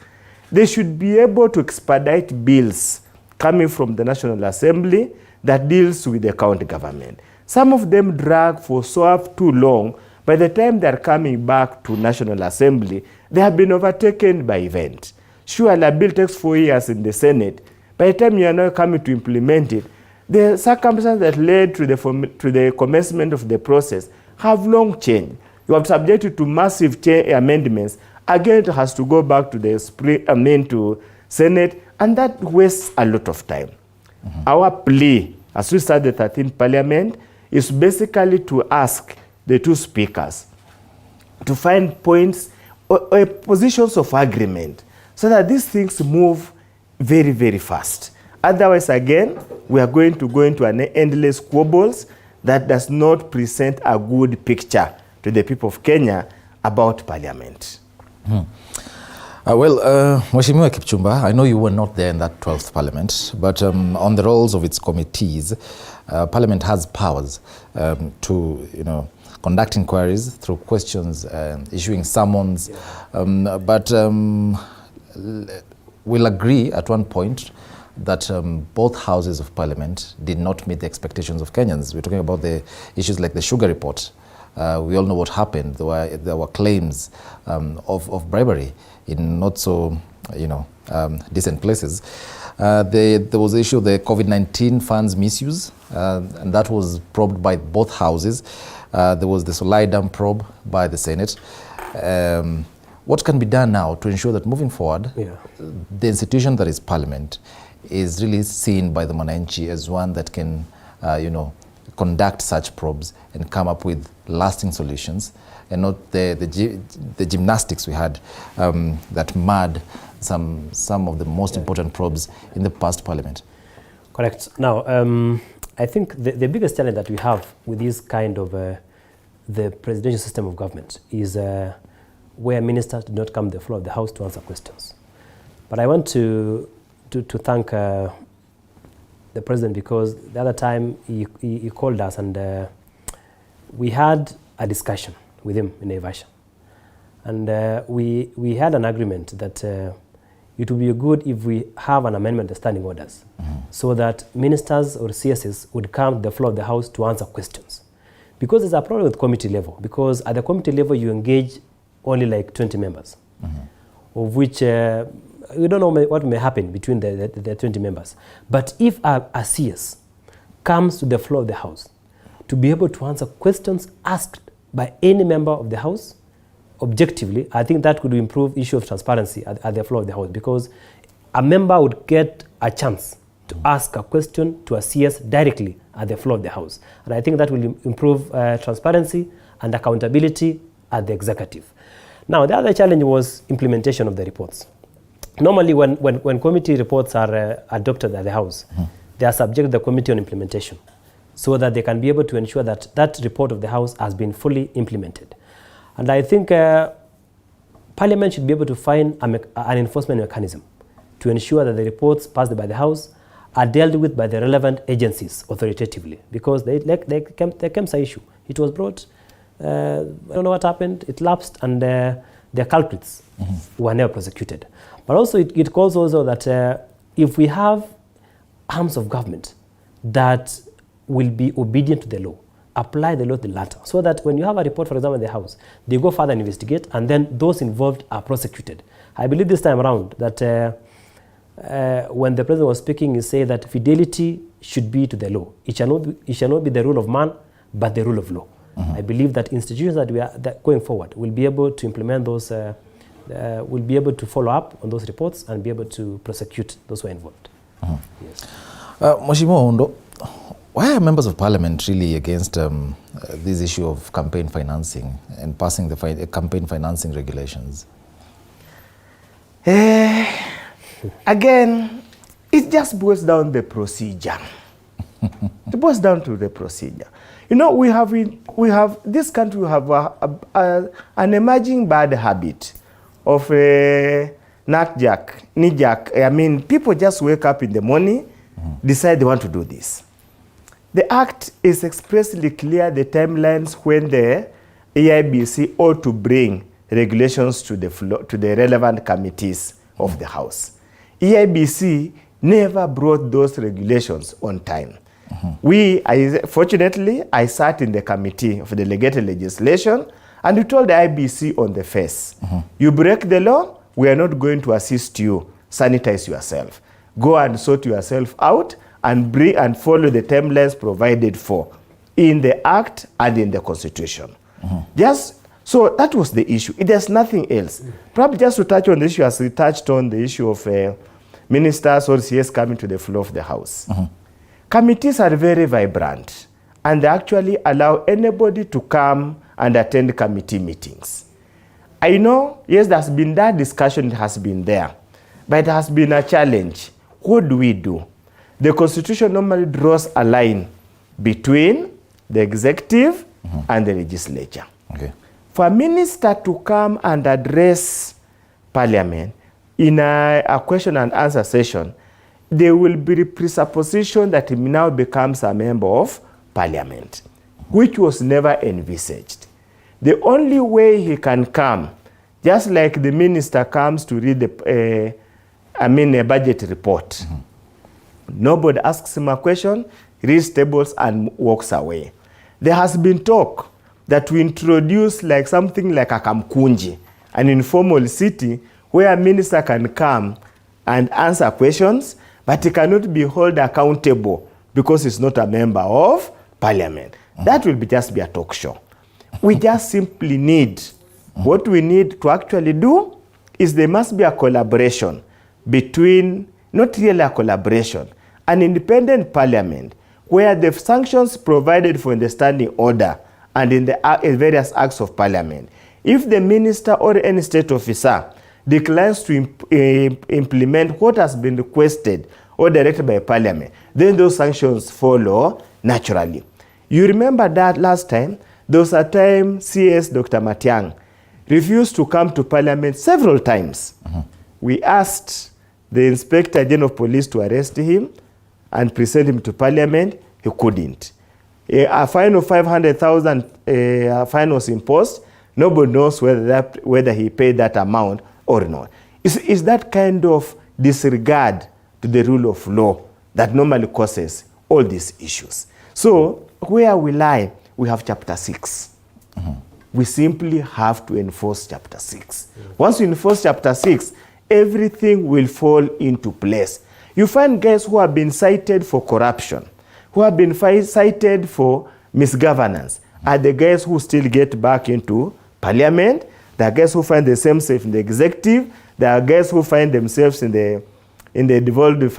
They should be able to expedite bills coming from the National Assembly that deals with the county government. Some of them drag for so too long. By the time they're coming back to National Assembly, they have been overtaken by events. Sure, the bill takes 4 years in the Senate. By the time you are now coming to implement it, the circumstances that led to the commencement of the process have long changed. You have subjected to massive amendments. Again, it has to go back to the to Senate, and that wastes a lot of time. Our plea, as we start the 13th Parliament, is basically to ask the two speakers to find points or positions of agreement so that these things move very, very fast. Otherwise, again, we are going to go into an endless squabbles that does not present a good picture to the people of Kenya about Parliament. Mheshimiwa Kipchumba, I know you were not there in that 12th Parliament, but on the roles of its committees, Parliament has powers to, conduct inquiries through questions, issuing summons, but we'll agree at one point that both houses of Parliament did not meet the expectations of Kenyans. We're talking about the issues like the sugar report. We all know what happened. There were claims of bribery in not so, decent places. There was the issue of the COVID-19 funds misuse, and that was probed by both houses. There was the Solai Dam probe by the Senate. What can be done now to ensure that moving forward, the institution that is Parliament is really seen by the Munene as one that can, conduct such probes and come up with lasting solutions, and not the gymnastics we had that marred some of the most important probes in the past Parliament? Correct. Now, I think the biggest challenge that we have with this kind of the presidential system of government is where ministers do not come to the floor of the House to answer questions. But I want to thank the President, because the other time he called us and we had a discussion with him in Naivasha. And we had an agreement that it would be good if we have an amendment to standing orders, so that ministers or CSs would come to the floor of the House to answer questions. Because there's a problem with committee level, because at the committee level you engage only like 20 members, of which we don't know what may happen between the 20 members. But if a CS comes to the floor of the House to be able to answer questions asked by any member of the House objectively, I think that could improve issue of transparency at the floor of the House, because a member would get a chance to ask a question to a CS directly at the floor of the House. And I think that will improve transparency and accountability at the executive. Now, the other challenge was implementation of the reports. Normally, when committee reports are adopted at the House, they are subject to the Committee on Implementation, so that they can be able to ensure that that report of the House has been fully implemented. And I think Parliament should be able to find an enforcement mechanism to ensure that the reports passed by the House are dealt with by the relevant agencies authoritatively, because they came an issue. It was brought, I don't know what happened, it lapsed, and the culprits were never prosecuted. But also it calls also that if we have arms of government that will be obedient to the law, apply the law to the latter, so that when you have a report, for example, in the House, they go further and investigate, and then those involved are prosecuted. I believe this time around that when the President was speaking, he said that fidelity should be to the law. It shall not be the rule of man, but the rule of law. I believe that institutions that going forward will be able to implement those, will be able to follow up on those reports and be able to prosecute those who are involved. Yes. Mheshimiwa Oundo, why are members of parliament really against this issue of campaign financing and passing the campaign financing regulations? Again, it just boils down the procedure. It boils down to the procedure. You know, we have this country, we have an emerging bad habit of knee-jerk. I mean, people just wake up in the morning, decide they want to do this. The Act is expressly clear, the timelines when the AIBC ought to bring regulations to the relevant committees of the House. AIBC never brought those regulations on time. Fortunately, I sat in the committee of delegated legislation, and we told the IBC on the face, you break the law, we are not going to assist you, sanitize yourself. Go and sort yourself out and follow the timelines provided for in the Act and in the Constitution. So that was the issue. There's nothing else. Perhaps just to touch on the issue, as we touched on the issue of ministers or CS coming to the floor of the House. Committees are very vibrant, and they actually allow anybody to come and attend committee meetings. I know, yes, there's been that discussion, it has been there, but it has been a challenge. What do we do? The Constitution normally draws a line between the executive and the legislature. For a minister to come and address Parliament in a question and answer session, there will be the presupposition that he now becomes a member of Parliament, which was never envisaged. The only way he can come, just like the minister comes to read a budget report, nobody asks him a question, reads tables and walks away. There has been talk that we introduce like something like a kamkunji, an informal city where a minister can come and answer questions, but he cannot be held accountable because he's not a member of Parliament. That will just be a talk show. We just simply need, what we need to actually do is there must be a collaboration between, not really a collaboration, an independent Parliament where the sanctions provided for in the standing order and in the various acts of Parliament, if the minister or any state officer declines to implement what has been requested or directed by Parliament, then those sanctions follow naturally. You remember that last time, there was a time CS Dr. Matiang refused to come to Parliament several times. We asked the Inspector General of Police to arrest him and present him to Parliament. He couldn't. A fine of 500,000 fine was imposed. Nobody knows whether he paid that amount or not. It's that kind of disregard to the rule of law that normally causes all these issues. So where we lie, we have Chapter 6. We simply have to enforce Chapter 6. Once you enforce Chapter 6, everything will fall into place. You find guys who have been cited for corruption, who have been cited for misgovernance, are the guys who still get back into Parliament. There are guys who find themselves in the executive. There are guys who find themselves in the devolved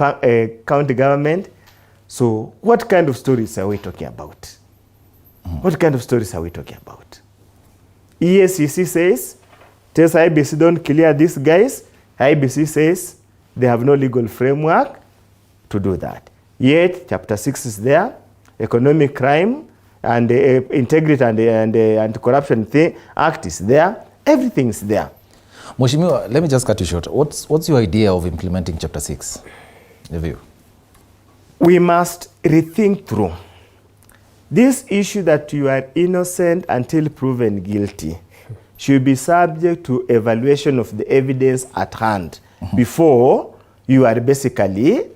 county government. So what kind of stories are we talking about? What kind of stories are we talking about? EACC says, tells IBC don't clear these guys. IBC says they have no legal framework to do that. Yet, Chapter 6 is there, economic crime and the integrity and the Anti-Corruption Act is there. Everything is there. Mheshimiwa, let me just cut you short. What's your idea of implementing Chapter 6? Your view? We must rethink through. This issue that you are innocent until proven guilty should be subject to evaluation of the evidence at hand before you are basically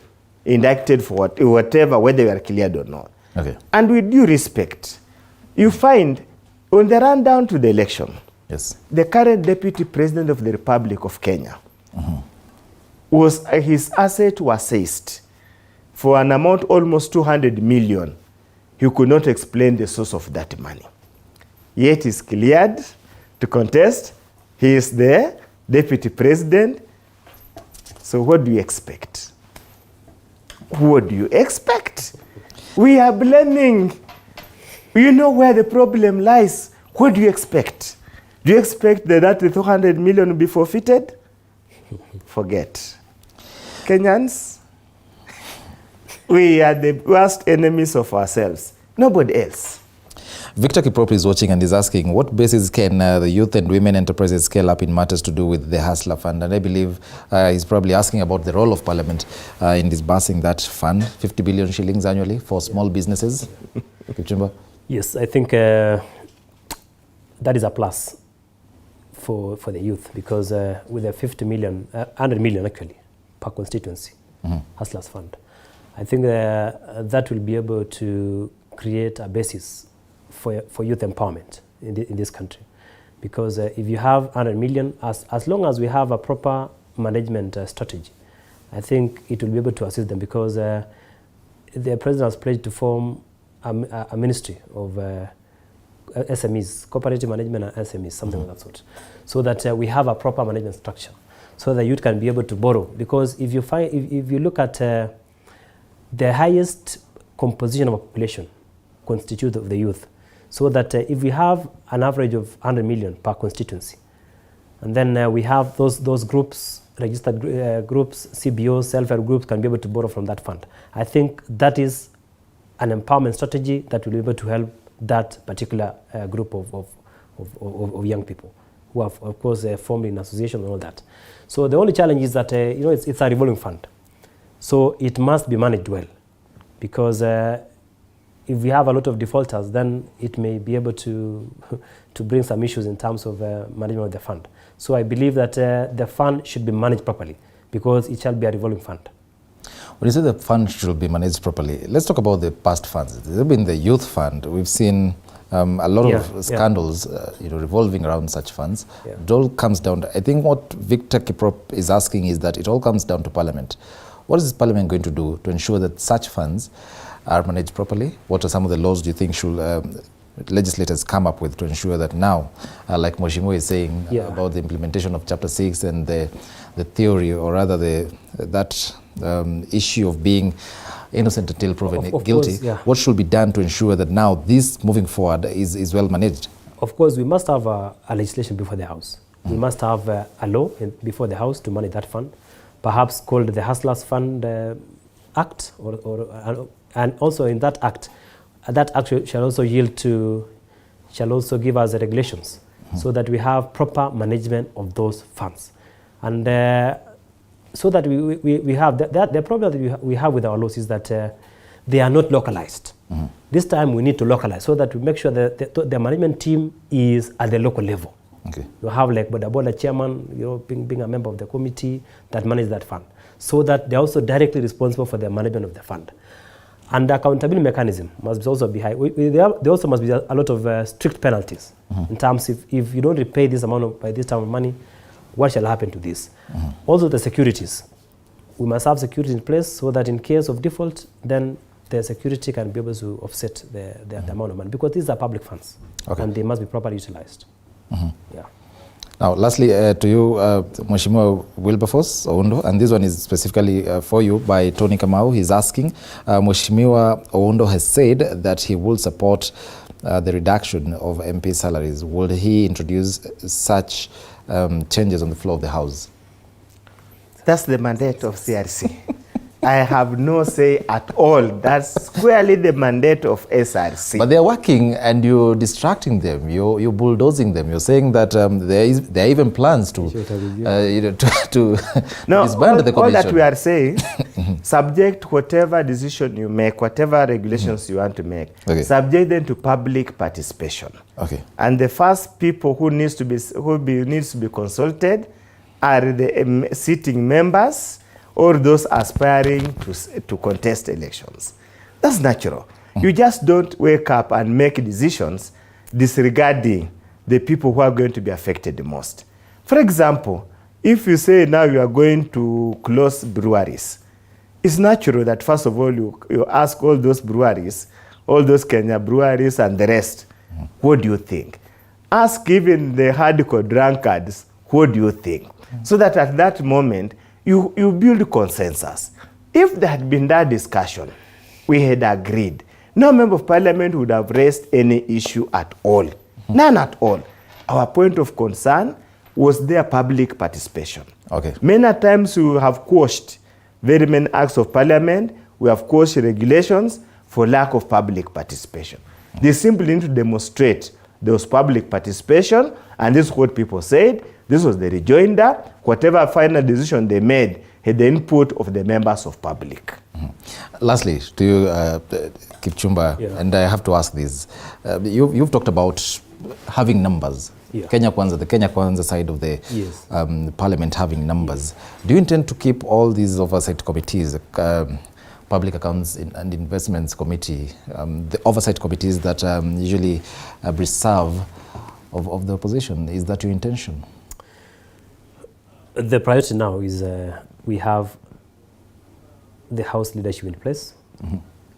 indicted for whatever, whether you are cleared or not. And with due respect, you find on the run down to the election, the current Deputy President of the Republic of Kenya his asset was seized for an amount almost 200 million. He could not explain the source of that money. yet is cleared to contest. He is the deputy president. So what do you expect? What do you expect? We are blaming. You know where the problem lies. What do you expect? Do you expect that the 200 million will be forfeited? Forget. Kenyans, we are the worst enemies of ourselves. Nobody else. Victor Kiprop is watching and is asking, what basis can the youth and women enterprises scale up in matters to do with the Hustler Fund? And I believe he's probably asking about the role of Parliament in disbursing that fund, 50 billion shillings annually for small businesses. Kipchumba? Yes, I think that is a plus for the youth, because with a 50 million, 100 million actually, per constituency, Hustlers Fund, I think that will be able to create a basis for youth empowerment in this country. Because if you have 100 million, as long as we have a proper management strategy, I think it will be able to assist them, because the president has pledged to form a ministry of SMEs, cooperative management and SMEs, something of that sort, so that we have a proper management structure, so that youth can be able to borrow. Because if you look at the highest composition of a population constitutes of the youth, so that if we have an average of 100 million per constituency, and then we have those groups, registered groups, CBOs, self-help groups can be able to borrow from that fund. I think that is an empowerment strategy that will be able to help that particular group of young people who have, of course, formed in association and all that. So the only challenge is that it's a revolving fund, so it must be managed well, because if we have a lot of defaulters, then it may be able to bring some issues in terms of management of the fund. So I believe that the fund should be managed properly, because it shall be a revolving fund. When you say the fund should be managed properly, let's talk about the past funds. There's been the youth fund. We've seen a lot of scandals revolving around such funds. Yeah. It all comes down to, I think what Victor Kiprop is asking is that it all comes down to Parliament. What is Parliament going to do to ensure that such funds are managed properly? What are some of the laws do you think should legislators come up with to ensure that now, like Mheshimiwa is saying about the implementation of Chapter 6 and the theory, or rather that issue of being innocent until proven guilty, course, what should be done to ensure that now this moving forward is well managed? Of course, we must have a legislation before the House. We must have a law before the House to manage that fund, perhaps called the Hustlers Fund Act, and also in that act shall also give us the regulations, so that we have proper management of those funds, and so that we have the problem that we have with our laws is that they are not localized. This time we need to localize, so that we make sure that the management team is at the local level. Okay. You have like Boda chairman, being a member of the committee that manages that fund, so that they're also directly responsible for the management of the fund. And the accountability mechanism must also be high. There also must be a lot of strict penalties in terms if you don't repay this amount by this time of money, what shall happen to this? Also the securities. We must have security in place, so that in case of default, then the security can be able to offset the amount of money, because these are public funds, and they must be properly utilized. Yeah. Now, lastly, to you, Mheshimiwa Wilberforce Oundo, and this one is specifically for you by Tony Kamau. He's asking, Mheshimiwa Oundo has said that he will support the reduction of MP salaries. Will he introduce such changes on the floor of the House? That's the mandate of CRC. I have no say at all. That's squarely the mandate of SRC. But they're working and you're distracting them. You're bulldozing them. You're saying that there are even plans to disband the commission. All that we are saying, subject whatever decision you make, whatever regulations you want to make, subject them to public participation. Okay. And the first people who needs to be consulted are the sitting members, or those aspiring to contest elections. That's natural. You just don't wake up and make decisions disregarding the people who are going to be affected the most. For example, if you say now you are going to close breweries, it's natural that first of all you ask all those breweries, all those Kenya breweries and the rest, what do you think? ask even the hardcore drunkards, what do you think? So that at that moment, you build consensus. If there had been that discussion, we had agreed, no member of parliament would have raised any issue at all. None at all. Our point of concern was their public participation. Okay. Many times we have quashed very many acts of parliament, we have quashed regulations for lack of public participation. They simply need to demonstrate there was public participation, and this is what people said. This was the rejoinder. Whatever final decision they made had the input of the members of public. Lastly, to you, Kipchumba, and I have to ask this. You've talked about having numbers. Kenya Kwanza, the Kenya Kwanza side of the parliament having numbers. Do you intend to keep all these oversight committees, Public Accounts and Investments Committee, the oversight committees that usually reserve of the opposition? Is that your intention? The priority now is we have the House leadership in place.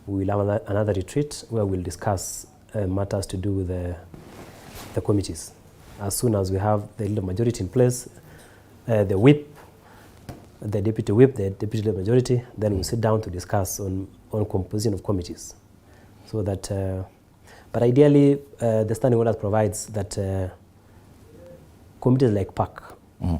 We will have another retreat where we'll discuss matters to do with the committees. As soon as we have the leader majority in place, the whip, the deputy whip, the deputy leader majority, then we'll sit down to discuss on composition of committees. So that, but ideally, the standing order provides that committees like PAC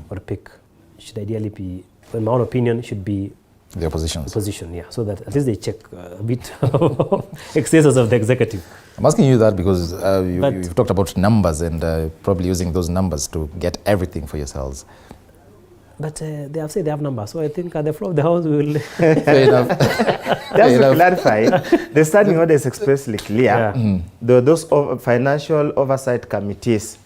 or PIC should ideally be, in my own opinion, should be the opposition. Opposition, yeah. So that at least they check a bit of excesses of the executive. I'm asking you that because you've talked about numbers and probably using those numbers to get everything for yourselves. But they have said they have numbers, so I think at the floor of the House we will... Fair enough. Just to clarify, the standing order is expressly clear. Those financial oversight committees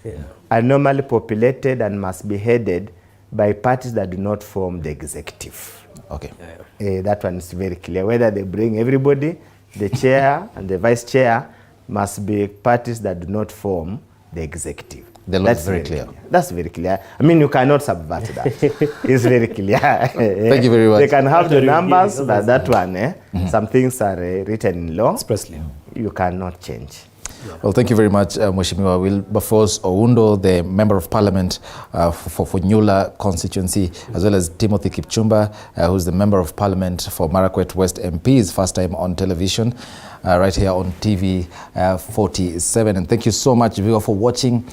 are normally populated and must be headed by parties that do not form the executive. Okay. That one is very clear. Whether they bring everybody, the chair and the vice chair must be parties that do not form the executive. That's very clear. That's very clear. I mean, you cannot subvert that. It's very clear. Thank you very much. They can have the numbers, but that one, some things are written in law. Expressly. You cannot change. Well, thank you very much, Mheshimiwa Wilberforce Oundo, the Member of Parliament for Funyula constituency, as well as Timothy Kipchumba, who's the Member of Parliament for Marakwet West MP, his first time on television, right here on TV 47. And thank you so much, viewer, for watching.